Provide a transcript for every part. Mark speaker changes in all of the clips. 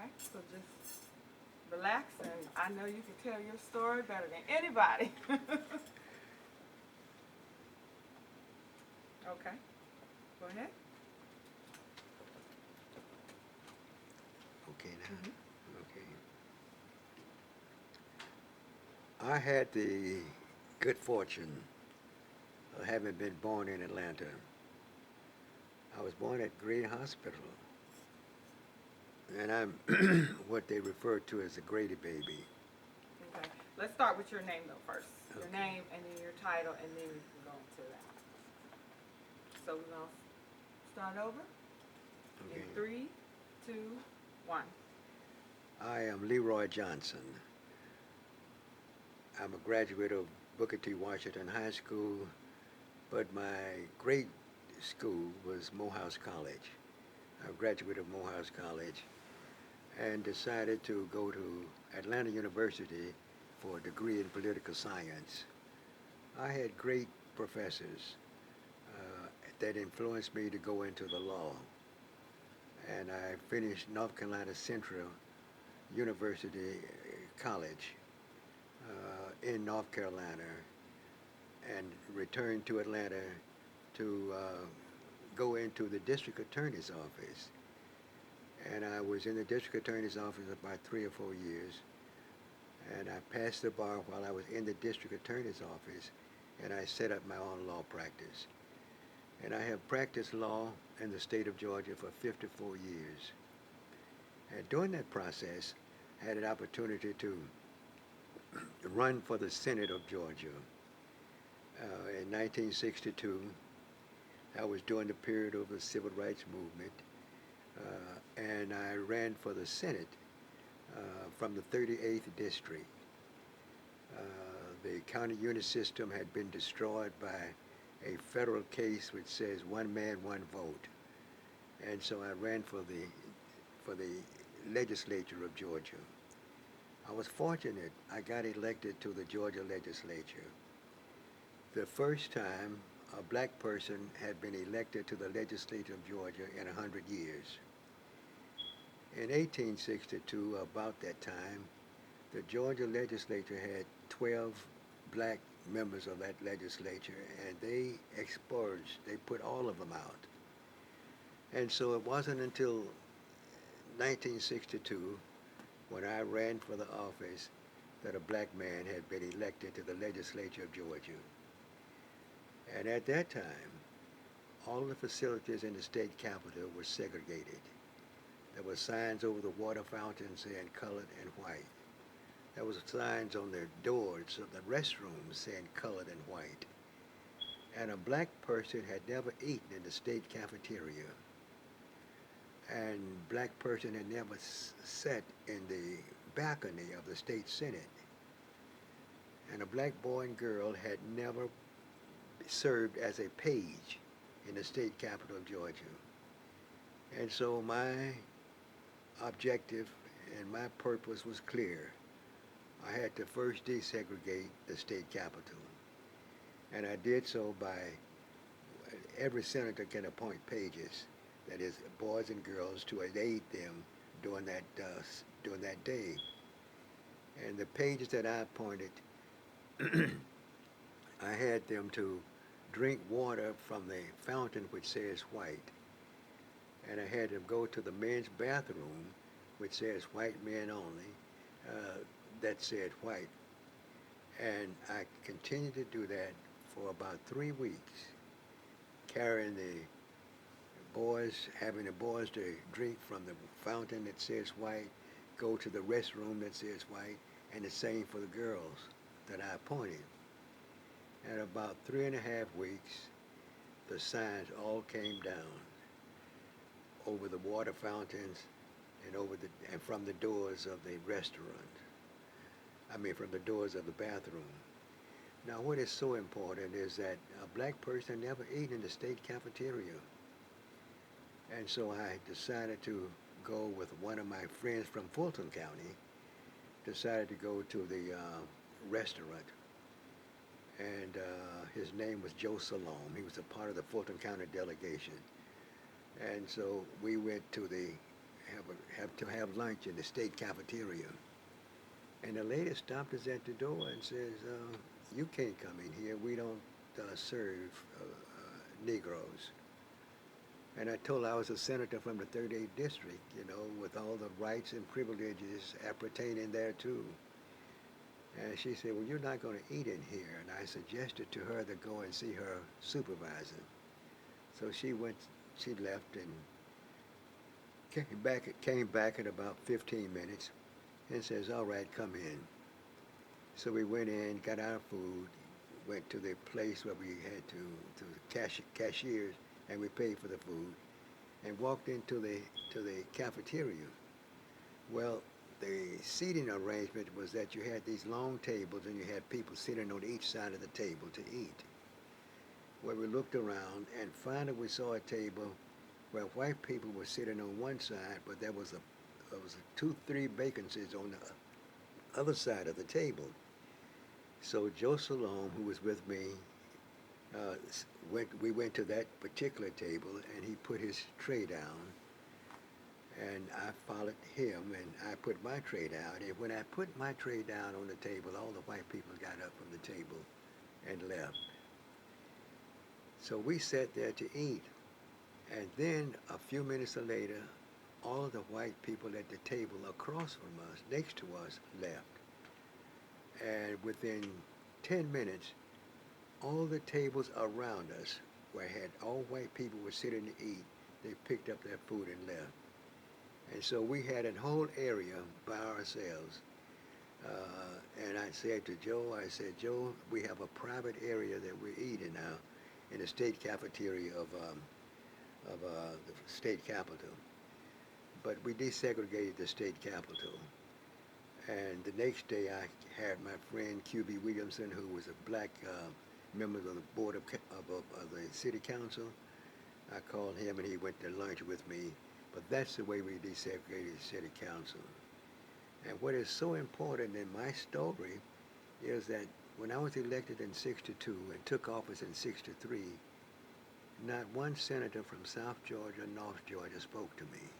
Speaker 1: Okay, so just relax, and I know you can tell your story better than anybody. Okay, go ahead.
Speaker 2: Okay, now.
Speaker 1: Mhm.
Speaker 2: Okay. I had the good fortune of having been born in Atlanta. I was born at Grady Hospital, and I'm what they refer to as a Grady baby.
Speaker 1: Okay, let's start with your name though first. Your
Speaker 2: Okay.
Speaker 1: name and then your title, and then we can go into that. So we're gonna start over in
Speaker 2: Okay.
Speaker 1: three, two, one.
Speaker 2: I am Leroy Johnson. I'm a graduate of Booker T. Washington High School, but my grade school was Morehouse College. I graduated of Morehouse College and decided to go to Atlanta University for a degree in political science. I had great professors that influenced me to go into the law, and I finished North Carolina Central University College in North Carolina and returned to Atlanta to go into the district attorney's office. And I was in the district attorney's office about 3 or 4 years. And I passed the bar while I was in the district attorney's office, and I set up my own law practice. And I have practiced law in the state of Georgia for 54 years. And during that process, I had an opportunity to run for the Senate of Georgia. In 1962, I was during the period of the civil rights movement, and I ran for the Senate from the 38th district. Uh, the county unit system had been destroyed by a federal case which says one man, one vote, and so I ran for the legislature of Georgia. I was fortunate. I got elected to the Georgia legislature. The first time a black person had been elected to the legislature of Georgia in 100 years. In 1862, about that time, the Georgia legislature had 12 black members of that legislature, and they expurged, they put all of them out. And so it wasn't until 1962, when I ran for the office, that a black man had been elected to the legislature of Georgia. And at that time, all the facilities in the state capitol were segregated. There were signs over the water fountains saying colored and white. There was signs on the doors of the restrooms saying colored and white. And a black person had never eaten in the state cafeteria. And black person had never sat in the balcony of the state senate. And a black boy and girl had never served as a page in the state capitol of Georgia. And so my objective and my purpose was clear. I had to first desegregate the state capitol. And I did so by every senator can appoint pages, that is, boys and girls, to aid them during during that day. And the pages that I appointed, I had them to drink water from the fountain which says white. And I had them go to the men's bathroom which says white men only, that said white. And I continued to do that for about 3 weeks, carrying the having the boys to drink from the fountain that says white, go to the restroom that says white, and the same for the girls that I appointed. And about 3.5 weeks, the signs all came down over the water fountains and from the doors of the restaurant. I mean, from the doors of the bathroom. Now, what is so important is that a black person never ate in the state cafeteria. And so I decided to go with one of my friends from Fulton County, decided to go to the restaurant. And his name was Joe Salome. He was a part of the Fulton County delegation. And so we went to have to have lunch in the state cafeteria. And the lady stopped us at the door and says, "You can't come in here. We don't serve Negroes." And I told her I was a senator from the 38th district, with all the rights and privileges appertaining there too. And she said, "Well, you're not going to eat in here." And I suggested to her to go and see her supervisor. So she left and came back in about 15 minutes and says, "All right, come in." So we went in, got our food, went to the place where we had to the cashiers, and we paid for the food, and walked into the cafeteria. Well, the seating arrangement was that you had these long tables and you had people sitting on each side of the table to eat. Well, we looked around and finally we saw a table where white people were sitting on one side, but there was 2-3 vacancies on the other side of the table. So Joe Salome, who was with me, we went to that particular table and he put his tray down. And I followed him, and I put my tray down. And when I put my tray down on the table, all the white people got up from the table and left. So we sat there to eat. And then a few minutes later, all of the white people at the table across from us, next to us, left. And within 10 minutes, all the tables around us, where all white people were sitting to eat, they picked up their food and left. And so we had a whole area by ourselves. And I said to Joe, "Joe, we have a private area that we're eating now in the state cafeteria of the state capitol. But we desegregated the state capitol. And the next day I had my friend QB Williamson, who was a black member of the board of the city council. I called him and he went to lunch with me. But that's the way we desegregated the city council. And what is so important in my story is that when I was elected in 62 and took office in 63, not one senator from South Georgia or North Georgia spoke to me.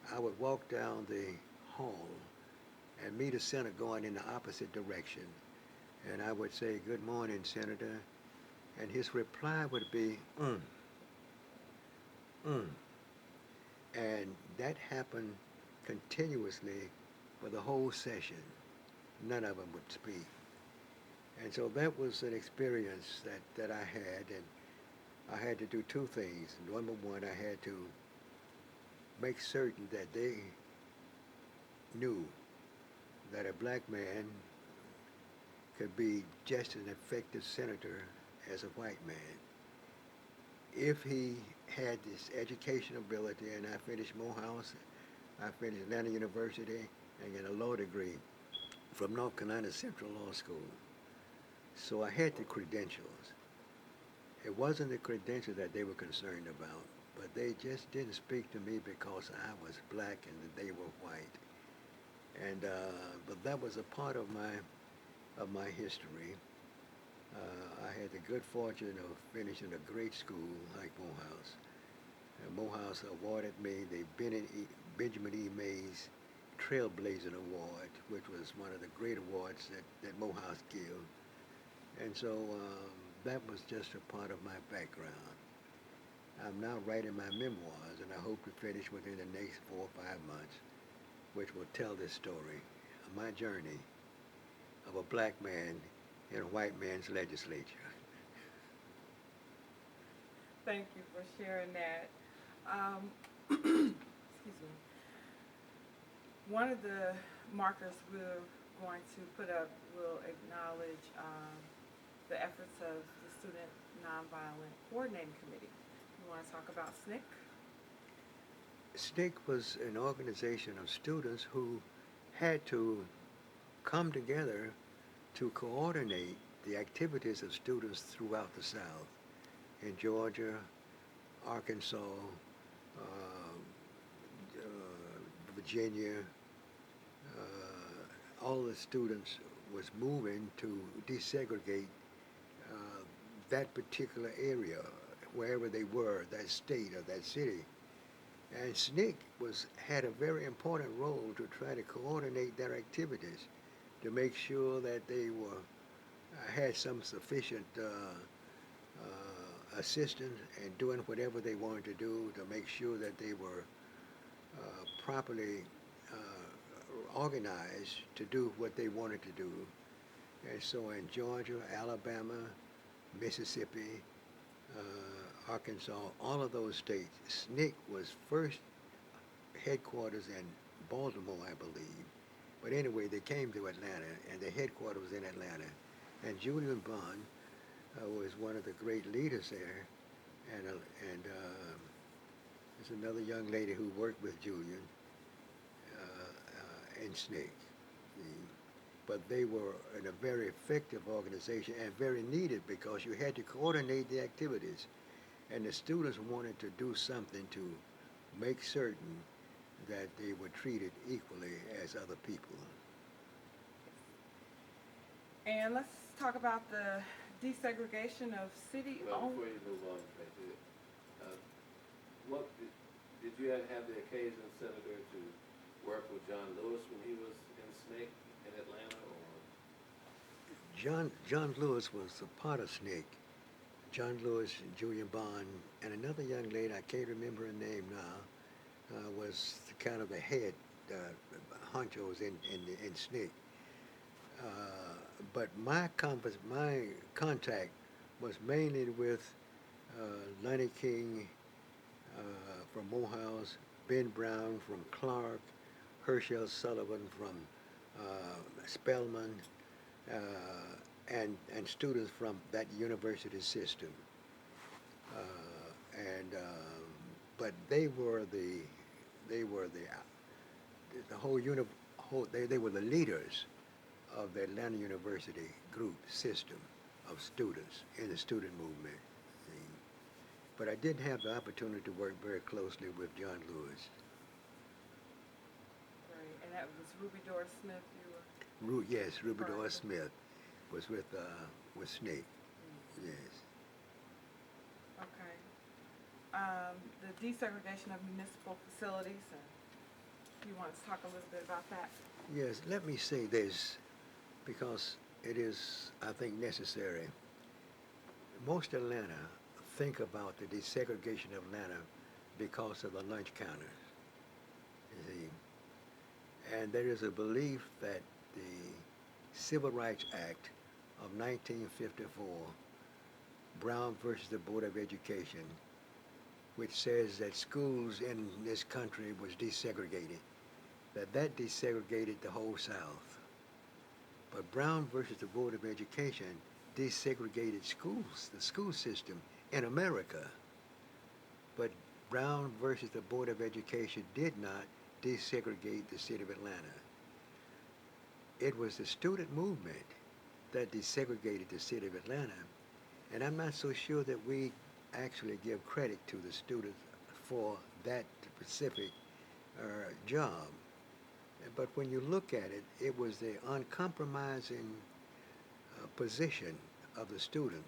Speaker 2: I would walk down the hall and meet a senator going in the opposite direction. And I would say, "Good morning, Senator." And his reply would be, "Mm. And that happened continuously for the whole session. None of them would speak. And so that was an experience that I had, and I had to do 2 things. Number one, I had to make certain that they knew that a black man could be just an effective senator as a white man. If he had this education ability, and I finished Morehouse, I finished Atlanta University, and got a law degree from North Carolina Central Law School. So I had the credentials. It wasn't the credentials that they were concerned about, but they just didn't speak to me because I was black and they were white. And but that was a part of my history. I had the good fortune of finishing a great school like Morehouse. And Morehouse awarded me the Benjamin E. Mays Trailblazing Award, which was one of the great awards that Morehouse gives. And so that was just a part of my background. I'm now writing my memoirs, and I hope to finish within the next 4 or 5 months, which will tell this story of my journey of a black man in a white man's legislature.
Speaker 1: Thank you for sharing that. Excuse me. One of the markers we're going to put up will acknowledge the efforts of the Student Nonviolent Coordinating Committee. You want to talk about SNCC?
Speaker 2: SNCC was an organization of students who had to come together to coordinate the activities of students throughout the South, in Georgia, Arkansas, Virginia. All the students was moving to desegregate that particular area, wherever they were, that state or that city. And SNCC had a very important role to try to coordinate their activities to make sure that they had some sufficient assistance in doing whatever they wanted to do to make sure that they were properly organized to do what they wanted to do. And so in Georgia, Alabama, Mississippi, Arkansas, all of those states, SNCC was first headquarters in Baltimore, I believe. But anyway, they came to Atlanta, and the headquarters was in Atlanta. And Julian Bond was one of the great leaders there, and there's another young lady who worked with Julian in SNCC. But they were in a very effective organization and very needed because you had to coordinate the activities. And the students wanted to do something to make certain that they were treated equally as other people.
Speaker 1: And let's talk about the desegregation of city.
Speaker 3: Well, before you move on, what did you have the occasion, Senator, to work with John Lewis when he was in SNCC in Atlanta, or?
Speaker 2: John Lewis was a part of SNCC. John Lewis, Julian Bond, and another young lady, I can't remember her name now, was kind of the head honchos in SNCC. But my contact was mainly with Lonnie King from Morehouse, Ben Brown from Clark, Herschel Sullivan from Spelman, and students from that university system. But they were the leaders of the Atlanta University group system of students in the student movement. But I did have the opportunity to work very closely with John Lewis.
Speaker 1: Right, and that was Ruby Doris Smith. You were.
Speaker 2: Yes, Ruby
Speaker 1: Right.
Speaker 2: Doris Smith was with SNCC. Yes.
Speaker 1: Okay. The desegregation of municipal facilities, and you want to talk a little bit about that?
Speaker 2: Yes, let me say this, because it is, I think, necessary. Most Atlanta think about the desegregation of Atlanta because of the lunch counters, you see. And there is a belief that the Civil Rights Act of 1954, Brown versus the Board of Education, which says that schools in this country was desegregated, that desegregated the whole South. But Brown versus the Board of Education desegregated schools, the school system in America. But Brown versus the Board of Education did not desegregate the city of Atlanta. It was the student movement that desegregated the city of Atlanta. And I'm not so sure that we actually give credit to the students for that specific job. But when you look at it, it was the uncompromising position of the student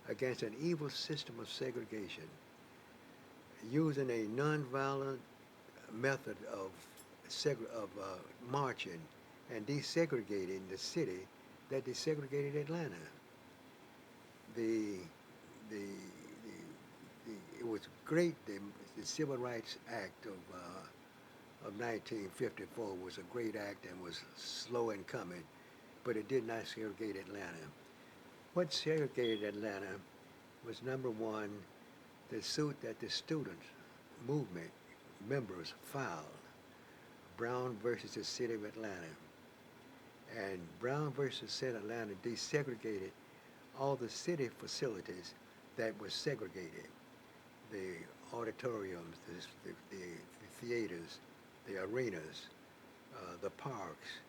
Speaker 2: against an evil system of segregation, using a nonviolent method of marching and desegregating the city that desegregated Atlanta. It was great. The Civil Rights Act of 1954 was a great act and was slow in coming, but it did not segregate Atlanta. What segregated Atlanta was, number one, the suit that the student movement members filed, Brown versus the City of Atlanta. And Brown versus the City of Atlanta desegregated all the city facilities that were segregated, the auditoriums, the theaters, the arenas, the parks.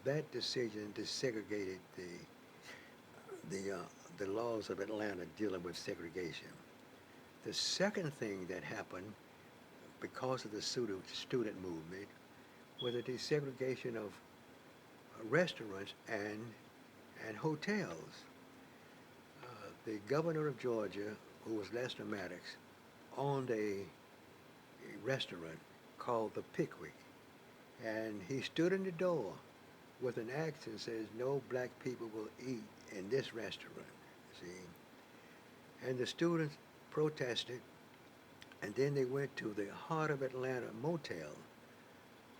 Speaker 2: That decision desegregated the laws of Atlanta dealing with segregation. The second thing that happened because of the student movement was the desegregation of restaurants and hotels. The governor of Georgia, who was Lester Maddox, owned a restaurant called the Pickwick. And he stood in the door with an axe and says, no black people will eat in this restaurant, see. And the students protested, and then they went to the Heart of Atlanta motel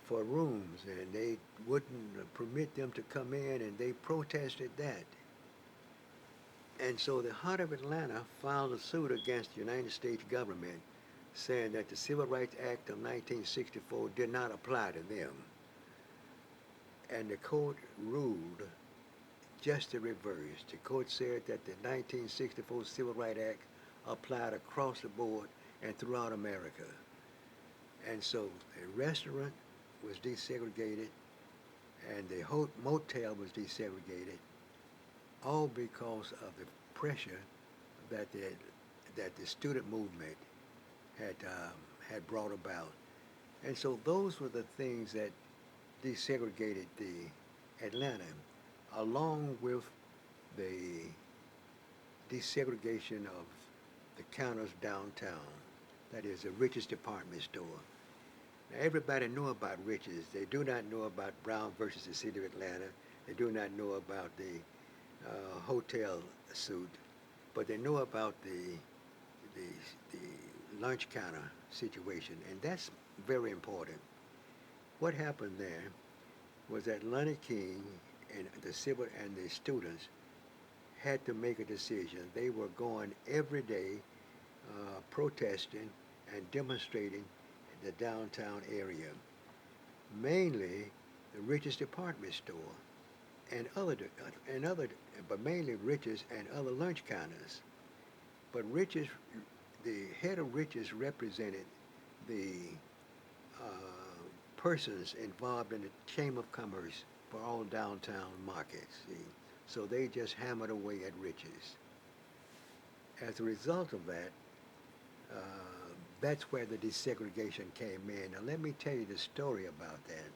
Speaker 2: for rooms, and they wouldn't permit them to come in, and they protested that. And so the Heart of Atlanta filed a suit against the United States government saying that the Civil Rights Act of 1964 did not apply to them. And the court ruled just the reverse. The court said that the 1964 Civil Rights Act applied across the board and throughout America. And so the restaurant was desegregated and the motel was desegregated, all because of the pressure that the student movement had brought about. And so those were the things that desegregated the Atlanta, along with the desegregation of the counters downtown, that is the Rich's department store. Now everybody knew about Rich's. They do not know about Brown versus the City of Atlanta. They do not know about the hotel suit, but they know about the lunch counter situation, and that's very important. What happened there was that Lonnie King and the students had to make a decision. They were going every day protesting and demonstrating in the downtown area, mainly the Rich's department store and but mainly Rich's and other lunch counters. But Rich's, the head of Rich's represented the persons involved in the Chamber of Commerce for all downtown markets. See? So they just hammered away at Rich's. As a result of that, that's where the desegregation came in. Now let me tell you the story about that.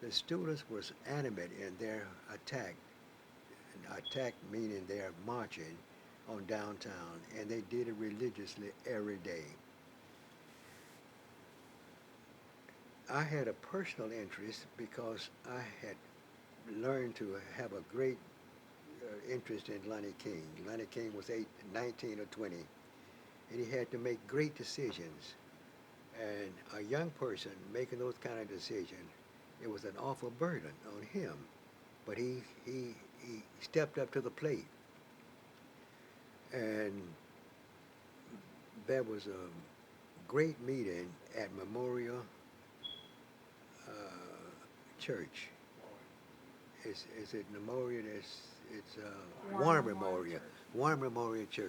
Speaker 2: The students was animate in their attack meaning their marching on downtown, and they did it religiously every day. I had a personal interest because I had learned to have a great interest in Lonnie King. Lonnie King was 19 or 20, and he had to make great decisions. And a young person making those kind of decisions, it was an awful burden on him. But he stepped up to the plate. And there was a great meeting at Memorial Church. Is it Memorial? It's Warren Memorial. Warren Memorial Church.